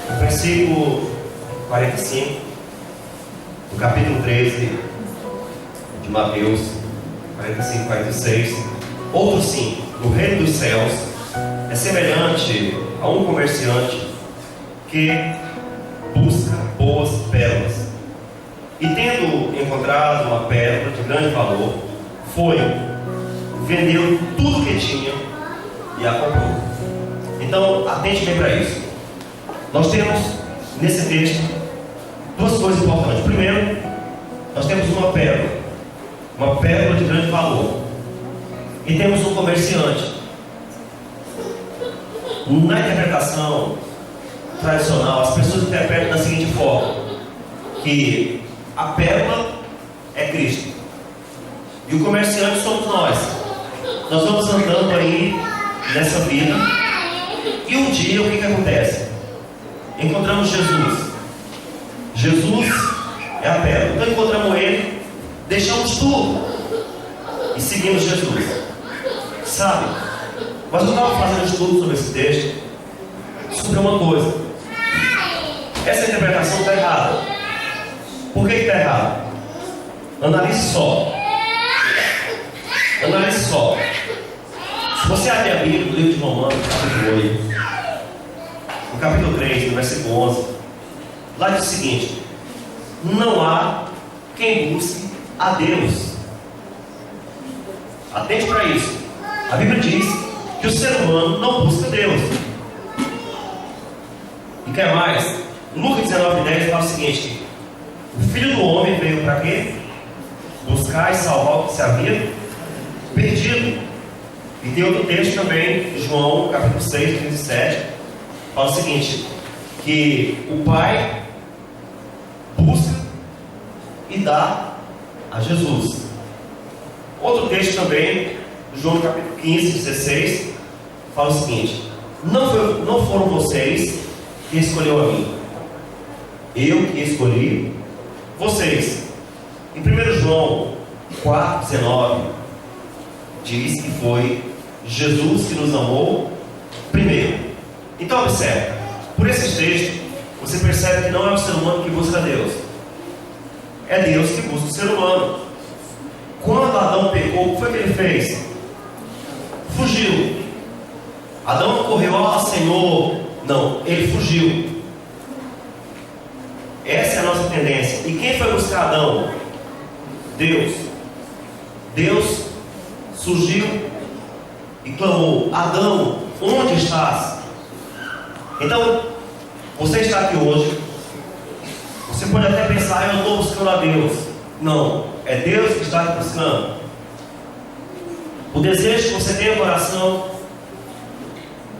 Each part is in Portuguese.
No versículo 45, do capítulo 13 de Mateus, 45, 46. Outro sim, no reino dos céus é semelhante a um comerciante que busca boas pérolas. E tendo encontrado uma pérola de grande valor, foi, vendeu tudo que tinha e a comprou. Então, atente bem para isso. Nós temos nesse texto duas coisas importantes. Primeiro, nós temos uma pérola de grande valor. E temos um comerciante. Na interpretação tradicional, as pessoas interpretam da seguinte forma: que a pérola é Cristo e o comerciante somos nós. Nós vamos andando aí nessa vida, e um dia o que acontece? Encontramos Jesus. Jesus é a pérola. Então encontramos Ele, deixamos tudo e seguimos Jesus. Sabe? Mas eu estava fazendo estudo sobre esse texto, sobre uma coisa. Essa interpretação está errada. Por que está errada? Analise só. Analise só. Se você abrir a Bíblia do livro de Romanos, capítulo 8, no capítulo 3, no versículo 11, lá diz o seguinte: não há quem busque a Deus. Atente para isso. A Bíblia diz que o ser humano não busca Deus. E quer mais? Lucas 19:10 fala o seguinte: o Filho do Homem veio para quê? Buscar e salvar o que se havia perdido. E tem outro texto também, João capítulo 6, 37, fala o seguinte: que o Pai busca e dá a Jesus. Outro texto também, João capítulo 15, 16, fala o seguinte: não foram vocês que escolheu a mim, eu que escolhi vocês. Em 1 João 4, 19, diz que foi Jesus que nos amou primeiro. Então observe, por esse texto você percebe que não é o ser humano que busca Deus, é Deus que busca o ser humano. Quando Adão pecou, o que foi que ele fez? Fugiu. Adão não correu, ó Senhor, não, ele fugiu. Essa é a nossa tendência. E quem foi buscar Adão? Deus. Deus surgiu e clamou: Adão, onde estás? Então, você está aqui hoje. Você pode até pensar: eu estou buscando a Deus. Não, é Deus que está te buscando. O desejo que você tem no coração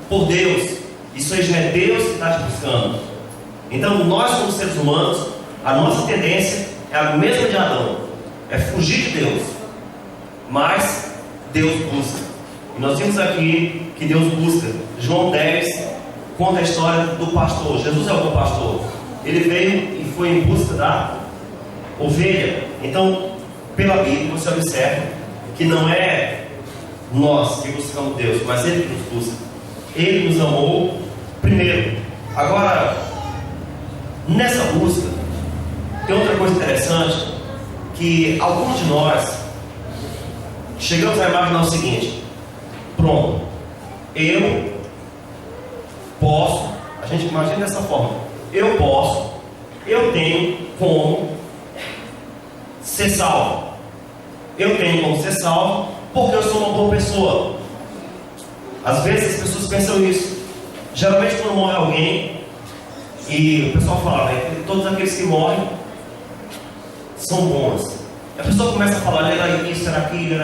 por Deus, isso aí já é Deus que está te buscando. Então nós, como seres humanos, a nossa tendência é a mesma de Adão, é fugir de Deus. Mas Deus busca. E nós vimos aqui que Deus busca. João 10 conta a história do pastor. Jesus é o pastor. Ele veio e foi em busca da ovelha. Então, pela Bíblia, você observa que não é nós que buscamos Deus, mas Ele que nos busca. Ele nos amou primeiro. Agora, nessa busca, tem outra coisa interessante, que alguns de nós chegamos a imaginar o seguinte: pronto, eu posso, a gente imagina dessa forma, eu tenho como ser salvo. Eu tenho como ser salvo porque eu sou uma boa pessoa. Às vezes as pessoas pensam isso. Geralmente quando morre alguém, e o pessoal fala, né, que todos aqueles que morrem são bons. A pessoa começa a falar: era isso, era aquilo,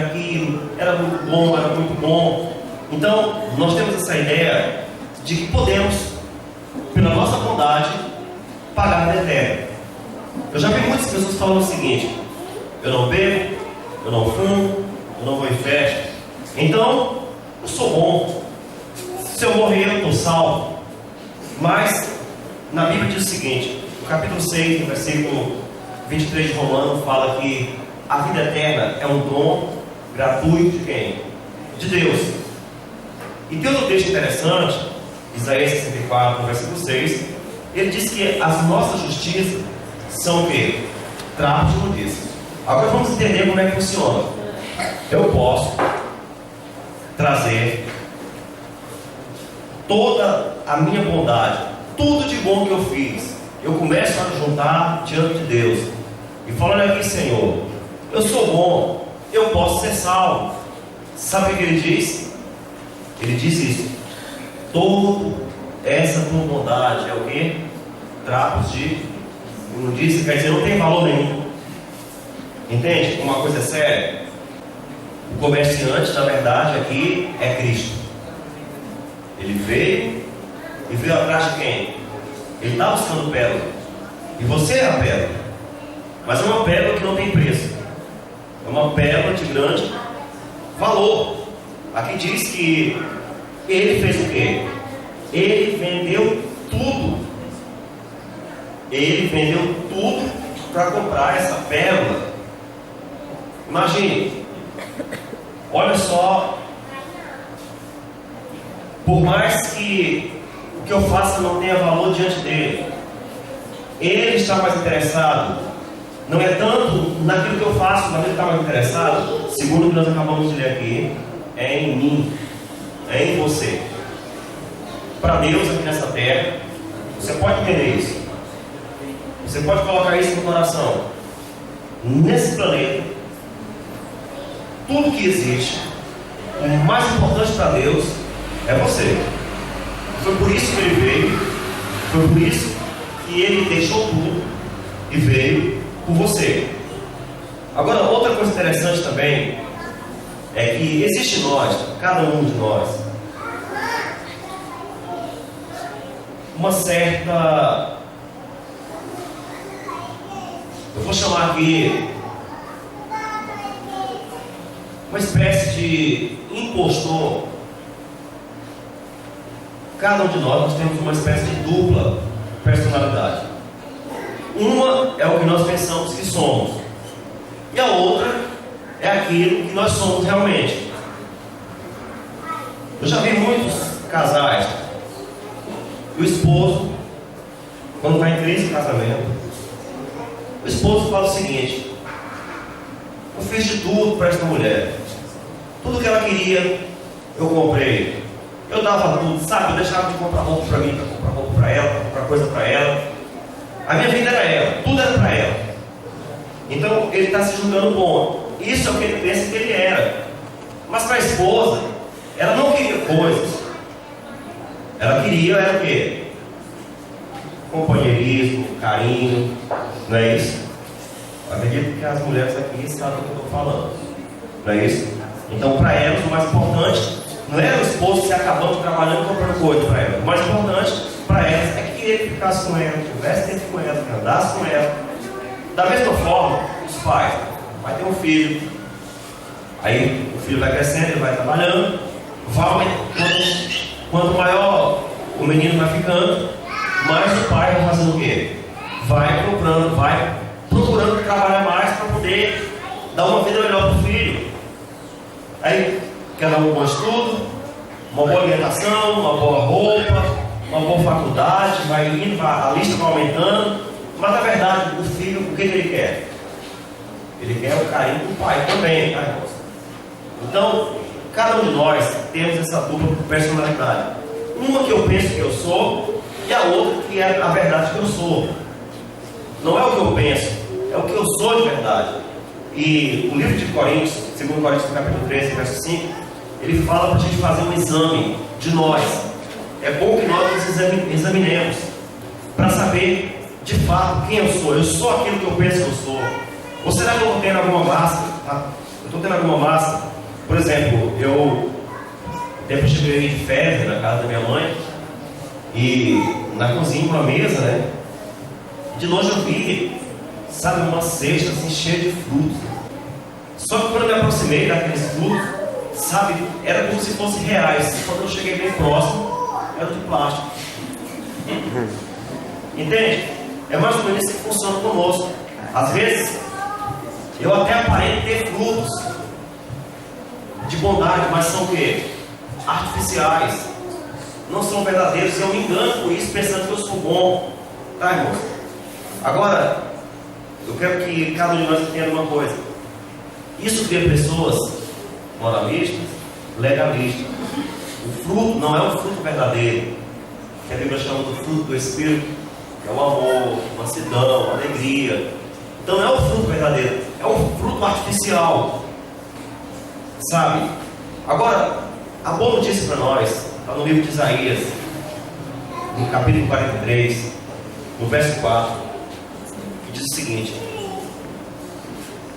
era muito bom, era muito bom. Então nós temos essa ideia de que podemos, pela nossa bondade, pagar a eterna. Eu já vi muitas pessoas falando o seguinte: eu não bebo, eu não fumo, eu não vou em festa, então eu sou bom. Se eu morrer, eu estou salvo. Mas na Bíblia diz o seguinte: no capítulo 6, no versículo 23 de Romanos, fala que a vida eterna é um dom gratuito de quem? De Deus. E tem outro texto interessante, Isaías 64, versículo 6, Ele diz que as nossas justiças são o quê? Trapos de imundícia. Agora vamos entender como é que funciona. Eu posso trazer toda a minha bondade, tudo de bom que eu fiz. Eu começo a juntar diante de Deus e falando aqui, Senhor, eu sou bom, eu posso ser salvo. Sabe o que ele diz? Ele diz isso: toda essa tua bondade é o que? Trapos de imundícia, quer dizer, não tem valor nenhum. Entende? Uma coisa é séria. O comerciante, na verdade, aqui é Cristo. Ele veio e veio atrás de quem? Ele está buscando pérola. E você é a pérola. Mas é uma pérola que não tem preço. É uma pérola de grande valor. Aqui diz que ele fez o quê? Ele vendeu tudo. Ele vendeu tudo para comprar essa pérola. Imagine. Olha só. Por mais que o que eu faça não tenha valor diante dele, ele está mais interessado. Não é tanto naquilo que eu faço, mas ele está mais interessado, segundo o que nós acabamos de ler aqui, é em mim, é em você. Para Deus aqui nessa terra, você pode entender isso. Você pode colocar isso no coração. Nesse planeta, tudo que existe, o mais importante para Deus é você. Foi por isso que ele veio, foi por isso que ele deixou tudo e veio por você. Agora, outra coisa interessante também é que existe em nós, cada um de nós, uma certa, eu vou chamar aqui, uma espécie de impostor. Cada um de nós temos uma espécie de dupla personalidade. Uma é o que nós pensamos que somos, e a outra é aquilo que nós somos realmente. Eu já vi muitos casais, o esposo, quando está em crise de casamento, o esposo fala o seguinte: eu fiz de tudo para esta mulher, tudo que ela queria eu comprei, eu dava tudo, sabe? Eu deixava de comprar roupa para mim, para comprar roupa para ela, para comprar coisa para ela. A minha vida era ela, tudo era para ela. Então ele está se julgando bom. Isso é o que ele pensa que ele era. Mas para a esposa, ela não queria coisas. Ela queria, era o quê? Companheirismo, carinho, não é isso? Eu acredito que as mulheres aqui sabem o que eu estou falando, não é isso? Então para elas o mais importante não era o esposo se acabando trabalhando comprando coisa para ela. O mais importante para elas é que ele ficasse com ela, que tivesse tempo com ela, que andasse com ela. Da mesma forma, os pais, vai ter um filho, aí o filho vai crescendo, ele vai trabalhando, quanto maior o menino vai ficando, mais o pai vai fazendo o quê? Vai procurando trabalhar mais para poder dar uma vida melhor para o filho. Aí quer dar um bom estudo, uma boa alimentação, uma boa roupa, uma boa faculdade, vai indo, a lista vai aumentando. Mas na verdade, o filho, o que ele quer? Ele quer o carinho do pai também, tá, irmãos? Então, cada um de nós temos essa dupla personalidade. Uma que eu penso que eu sou, e a outra que é a verdade que eu sou. Não é o que eu penso, é o que eu sou de verdade. E o livro de Coríntios, 2 Coríntios capítulo 13, verso 5, ele fala para a gente fazer um exame de nós. É bom que nós nos examinemos para saber de fato quem eu sou. Eu sou aquilo que eu penso que eu sou. Ou será que eu estou tendo alguma massa? Tá? Eu estou tendo alguma massa. Por exemplo, depois cheguei de férias na casa da minha mãe, e na cozinha, uma mesa, né? De longe eu vi, sabe, uma cesta assim cheia de frutos. Só que quando eu me aproximei daqueles frutos, sabe, era como se fossem reais. Quando eu cheguei bem próximo, era de plástico. Entende? É mais ou menos isso que funciona conosco. Às vezes, eu até aparento ter frutos de bondade, mas são o quê? Artificiais. Não são verdadeiros. Eu me engano com isso, pensando que eu sou bom. Tá, irmãos? Agora, eu quero que cada um de nós entenda uma coisa. Isso cria pessoas moralistas, legalistas. O fruto não é o fruto verdadeiro, que a Bíblia chama do fruto do Espírito, que é o amor, mansidão, alegria. Então não é o fruto verdadeiro, é o fruto artificial. Sabe? Agora, a boa notícia para nós está no livro de Isaías, no capítulo 43, no verso 4, que diz o seguinte: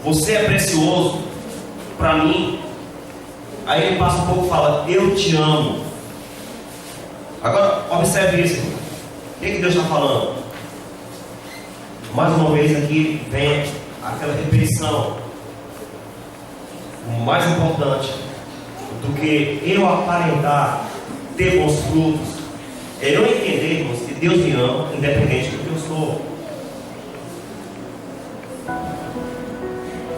você é precioso para mim. Aí ele passa um pouco e fala: eu te amo. Agora, observe isso. O que Deus está falando? Mais uma vez aqui vem aquela repetição. O mais importante do que eu aparentar ter bons frutos é eu entendermos que Deus me ama, independente do que eu sou.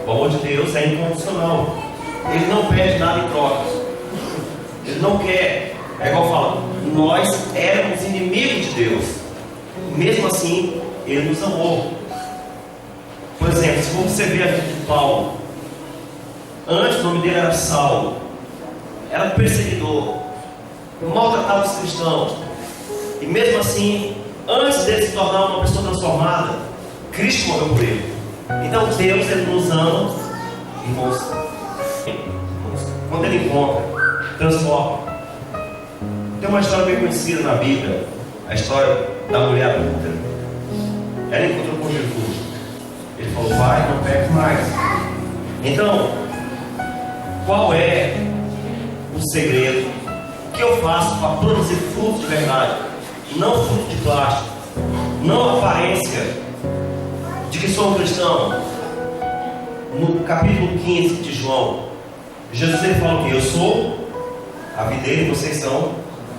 O amor de Deus é incondicional. Ele não pede nada em troca. Ele não quer. É igual fala, nós éramos inimigos de Deus. Mesmo assim, Ele nos amou. Por exemplo, se você ver a vida de Paulo, antes o nome dele era Saulo, era perseguidor, maltratava os cristãos. E mesmo assim, antes dele se tornar uma pessoa transformada, Cristo morreu por ele. Então Deus, Ele nos ama, irmãos. Quando Ele encontra, transforma. Tem uma história bem conhecida na Bíblia, a história da mulher adulta. Ela encontrou com Jesus. Ele falou: vai, não peque mais. Então, qual é o segredo? O que eu faço para produzir fruto de verdade? Não fruto de plástico, não aparência de que sou um cristão. No capítulo 15 de João, Jesus ele fala que eu sou a videira e vocês são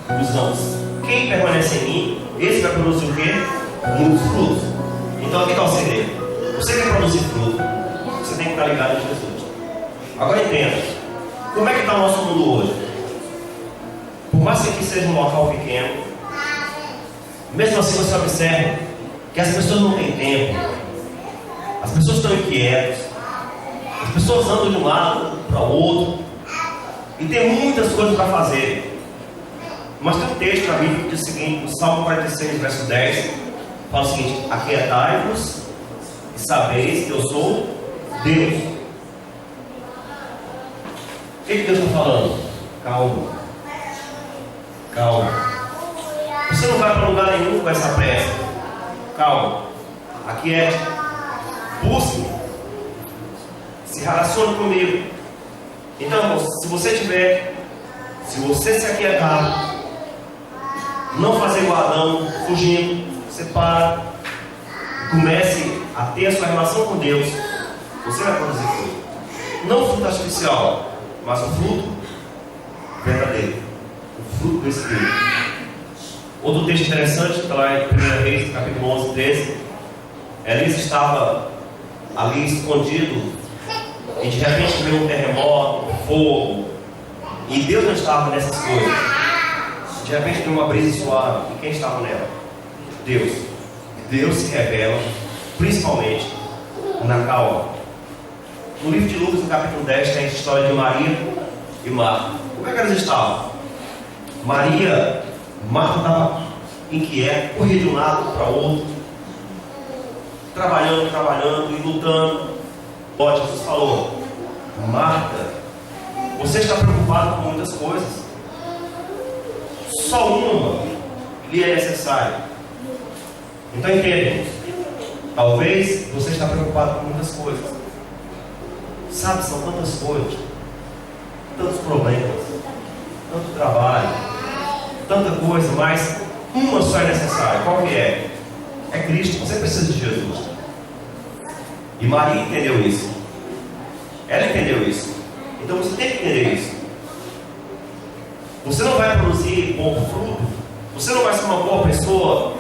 os ramos. Quem permanece em mim, esse vai produzir o quê? Muitos frutos. Então aqui está o segredo. Você quer produzir fruto, você tem que estar ligado em Jesus. Agora entenda, como é que está o nosso mundo hoje? Por mais que aqui seja um local pequeno, mesmo assim você observa que as pessoas não têm tempo, as pessoas estão inquietas, as pessoas andam de um lado para o outro, e tem muitas coisas para fazer. Mas tem um texto na Bíblia que diz o seguinte, no Salmo 46, verso 10, fala o seguinte: aquietai-vos e sabeis que eu sou Deus. O que Deus está falando? Calma. Calma. Você não vai para lugar nenhum com essa pressa. Calma. Aquiete. Busque. Se relacione comigo. Então, se você se aquietar, não fazer guardão, fugindo, você para, comece a ter a sua relação com Deus, você vai produzir fruto. Não fruto artificial, mas o fruto verdadeiro, o fruto do Espírito. Outro texto interessante está lá em 1 Reis, capítulo 11, 13. Elias estava ali escondido e de repente veio um terremoto, um fogo, e Deus não estava nessas coisas. De repente veio uma brisa suave, e quem estava nela? Deus. Deus se revela principalmente na calma. No livro de Lucas, no capítulo 10, tem a história de Maria e Marta. Como é que elas estavam? Marta estava inquieta, corria de um lado para o outro, trabalhando e lutando. Jesus falou: Marta, você está preocupada com muitas coisas, só uma lhe é necessária. Então entendemos, talvez você está preocupado com muitas coisas. Sabe, são tantas coisas, tantos problemas, tanto trabalho, tanta coisa, mas uma só é necessária. Qual que é? É Cristo. Você precisa de Jesus. E Maria entendeu isso. Ela entendeu isso. Então você tem que entender isso. Você não vai produzir bom fruto, você não vai ser uma boa pessoa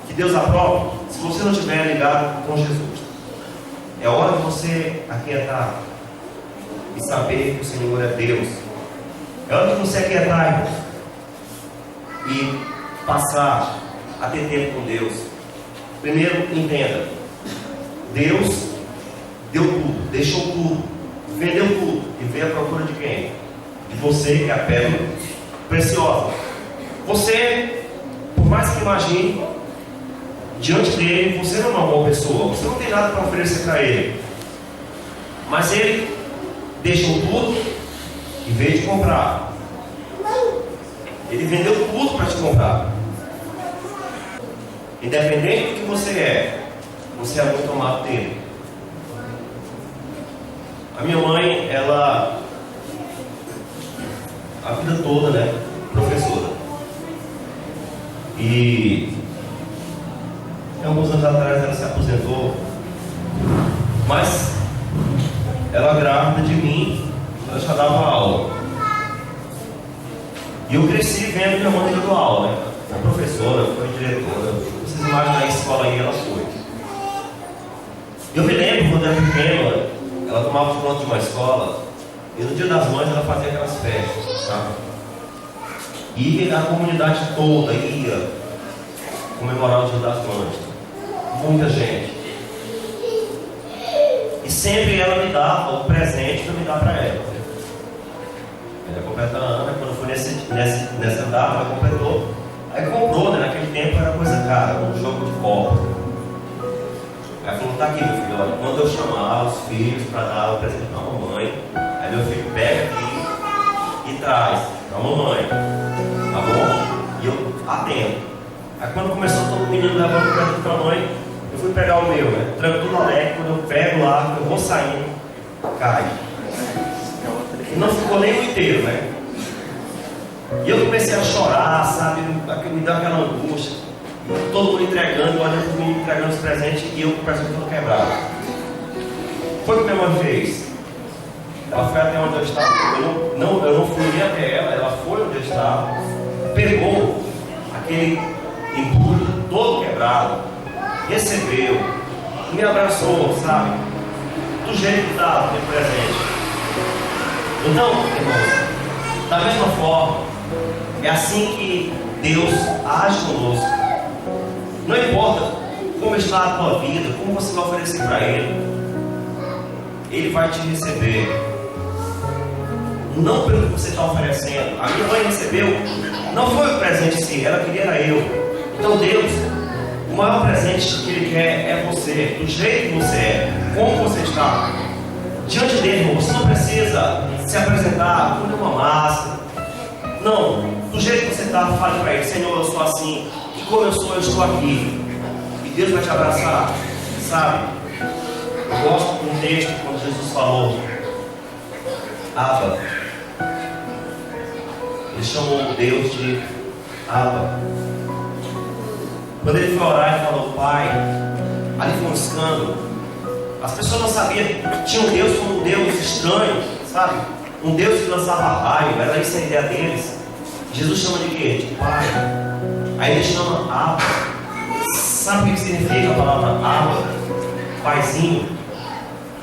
que Deus aprova se você não estiver ligado com Jesus. É hora de você aquietar e saber que o Senhor é Deus. É hora de você aquietar, irmãos, e passar a ter tempo com Deus. Primeiro, entenda. Deus deu tudo, deixou tudo, vendeu tudo e veio à procura de quem? De você, que é a pérola preciosa. Você, por mais que imagine, diante dele, você não é uma boa pessoa, você não tem nada para oferecer para ele. Mas ele deixou tudo e veio te comprar. Ele vendeu tudo para te comprar. Independente do que você é muito amado dele. A minha mãe, ela, a vida toda, né, professora. E alguns anos atrás ela se aposentou, mas ela grávida de mim, ela já dava aula. E eu cresci vendo minha mãe dando aula, né? Foi professora, foi diretora. Vocês imaginam a escola aí, ela foi. Eu me lembro quando era pequena, ela tomava conta de uma escola e no Dia das Mães ela fazia aquelas festas, sabe? E a comunidade toda ia comemorar o Dia das Mães. Muita gente. E sempre ela me dava o presente para me dar para ela. Ela completa a Ana, quando foi nessa data, ela completou. Aí comprou, né? Naquele tempo era coisa cara, um jogo de copo. Aí falou, tá aqui meu filho, olha, quando eu chamar os filhos para dar o presente para a mamãe, aí meu filho pega aqui e traz para a mamãe, tá bom? E eu atendo. Aí quando começou todo menino levando o presente para a mãe, eu fui pegar o meu, né? Tranco tudo alegre, quando eu pego lá, eu vou saindo, cai. E não ficou nem o inteiro, né? E eu comecei a chorar, sabe? Me deu aquela angústia. Todo mundo entregando, olhando para mim, entregando os presentes e eu com o presente todo quebrado. Foi o que minha mãe fez. Ela foi até onde eu estava. Eu não fui nem até ela foi onde eu estava. Pegou aquele embrulho todo quebrado, recebeu, me abraçou, sabe? Do jeito que estava aquele presente. Então, irmãos, da mesma forma, é assim que Deus age conosco. Não importa como está a tua vida, como você vai oferecer para Ele vai te receber. Não pelo que você está oferecendo. A minha mãe recebeu, não foi o presente em si, ela queria era eu. Então Deus, o maior presente que Ele quer é você, do jeito que você é, como você está. Diante dele, irmão, você não precisa se apresentar com uma máscara. Não, do jeito que você está, fale para Ele, Senhor, eu sou assim. Como eu sou, eu estou aqui. E Deus vai te abraçar. Sabe? Eu gosto de um texto quando Jesus falou Abba. Ele chamou Deus de Abba. Quando ele foi orar, ele falou Pai. Ali foi um escândalo. As pessoas não sabiam que tinha um Deus como um Deus estranho, sabe? Um Deus que lançava raio. Era isso a ideia deles. Jesus chama de quê? De Pai. Aí ele chama Abba. Sabe o que significa a palavra Abba? Paizinho.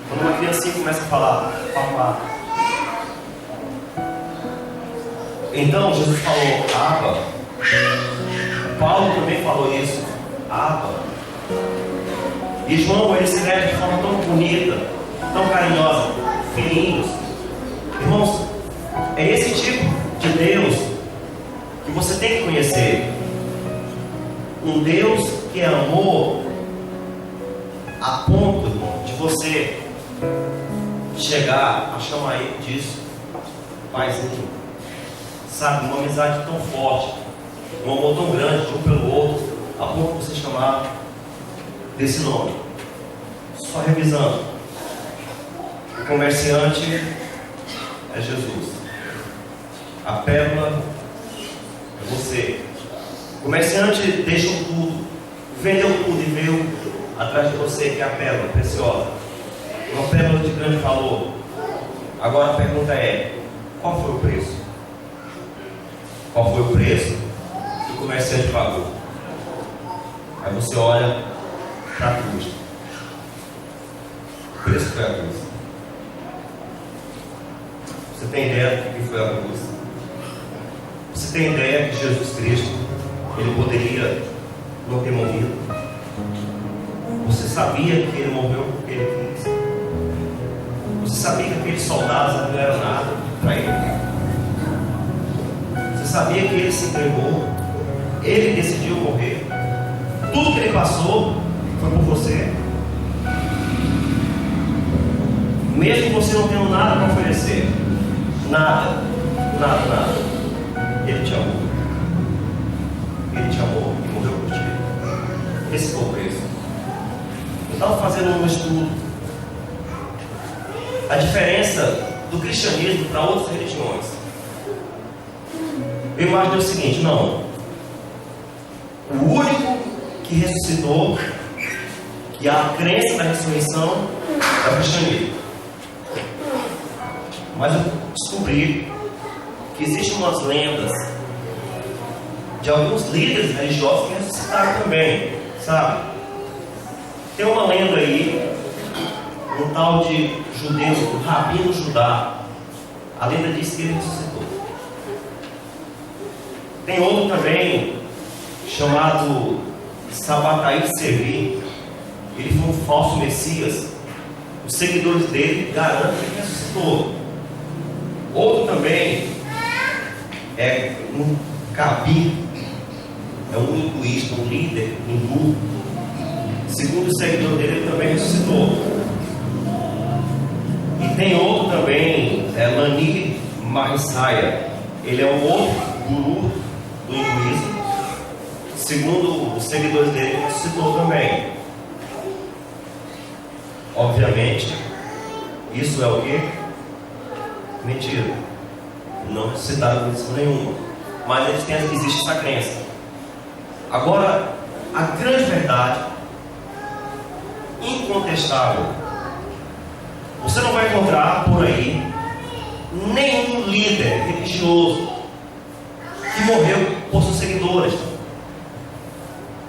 Quando uma criancinha começa a falar papá. Então Jesus falou Abba. Paulo também falou isso. Abba. E João, ele escreve de forma tão bonita, tão carinhosa. Filhinhos. Irmãos, é esse tipo de Deus que você tem que conhecer. Um Deus que é amor a ponto de você chegar a chamar Ele disso Paizinho. Sabe, uma amizade tão forte, um amor tão grande de um pelo outro, a ponto de você chamar desse nome. Só revisando, o comerciante é Jesus, a pérola é você. O comerciante deixou tudo, vendeu tudo e veio atrás de você, que é a pérola preciosa, uma pérola de grande valor. Agora a pergunta é: qual foi o preço? Qual foi o preço que o comerciante pagou? Aí você olha para a cruz. O preço foi a cruz. Você tem ideia do que foi a cruz? Você tem ideia que Jesus Cristo, Ele poderia não ter morrido? sabia que ele morreu porque ele quis? Você sabia que aqueles soldados não eram nada para ele? Você sabia que ele se entregou? Ele decidiu morrer. Tudo que ele passou foi por você. Mesmo você não tendo nada para oferecer, nada, Ele te amou. Ele te amou e morreu por ti. Esse foi o preço. Eu estava fazendo um estudo. A diferença do cristianismo para outras religiões. Eu imaginei o seguinte: não. O único que ressuscitou, que há a crença na ressurreição, é o cristianismo. Mas eu descobri que existem umas lendas de alguns líderes religiosos que ressuscitaram também, sabe? Tem uma lenda aí, um tal de judeu, o Rabino Judá. A lenda diz que ele ressuscitou. Tem outro também, chamado Sabbatai Sevi. Ele foi um falso Messias. Os seguidores dele garantem que ele ressuscitou. Outro também é um Kabir, é um hinduísta, um líder hindu. Segundo o seguidor dele, ele também ressuscitou. E tem outro também, Lani Mahesaya. Ele é um outro guru do hinduísmo. Segundo os seguidores dele, ele ressuscitou também. Obviamente, isso é o quê? Mentira. Não ressuscitaram condição nenhuma. Mas existe essa crença. Agora, a grande verdade, incontestável, você não vai encontrar por aí nenhum líder religioso que morreu por seus seguidores.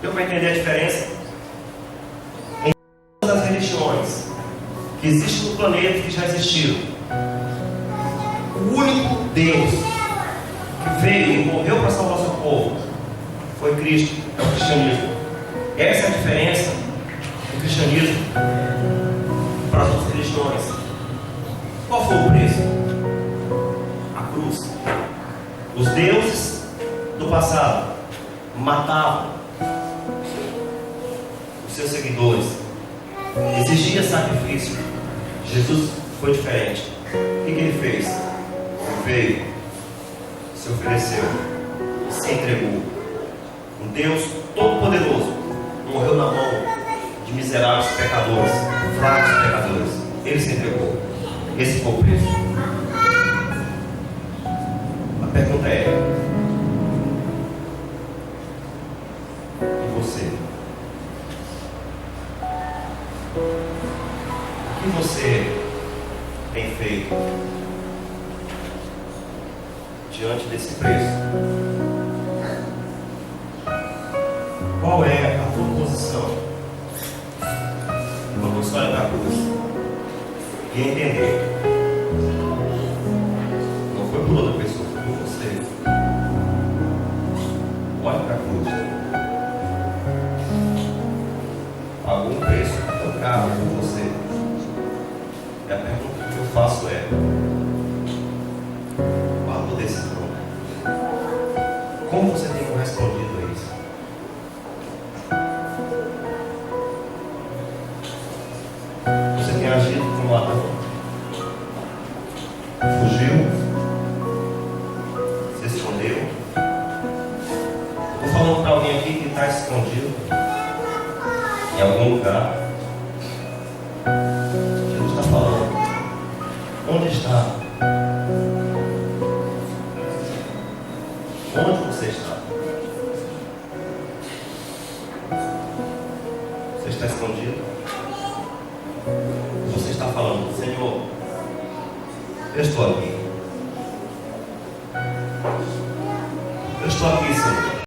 Deu para entender a diferença? Em todas as religiões que existem no planeta, que já existiram, o único Deus que veio e morreu para salvar o seu povo foi Cristo, é o cristianismo. Essa é a diferença do cristianismo para as outras religiões. Qual foi o preço? A cruz. Os deuses do passado matavam os seus seguidores. Exigia sacrifício. Jesus foi diferente. O que ele fez? Veio, se ofereceu, se entregou. Um Deus todo-poderoso morreu na mão de miseráveis pecadores, fracos pecadores. Ele se entregou. Esse foi o preço. A pergunta é: e você? O que você tem feito diante desse preço? Qual é a tua posição quando você olha para a cruz e entender? Não foi por outra pessoa, foi por você. Olha para a cruz. Algum preço tão caro por você. E a pergunta que eu faço é: como você tem correspondido a isso? Você tem agido como Adão? Fugiu? Se escondeu? Estou falando para alguém aqui que está escondido em algum lugar. Jesus está falando: onde está? Onde você está? Você está escondido? Você está falando: Senhor, eu estou aqui. Eu estou aqui, Senhor.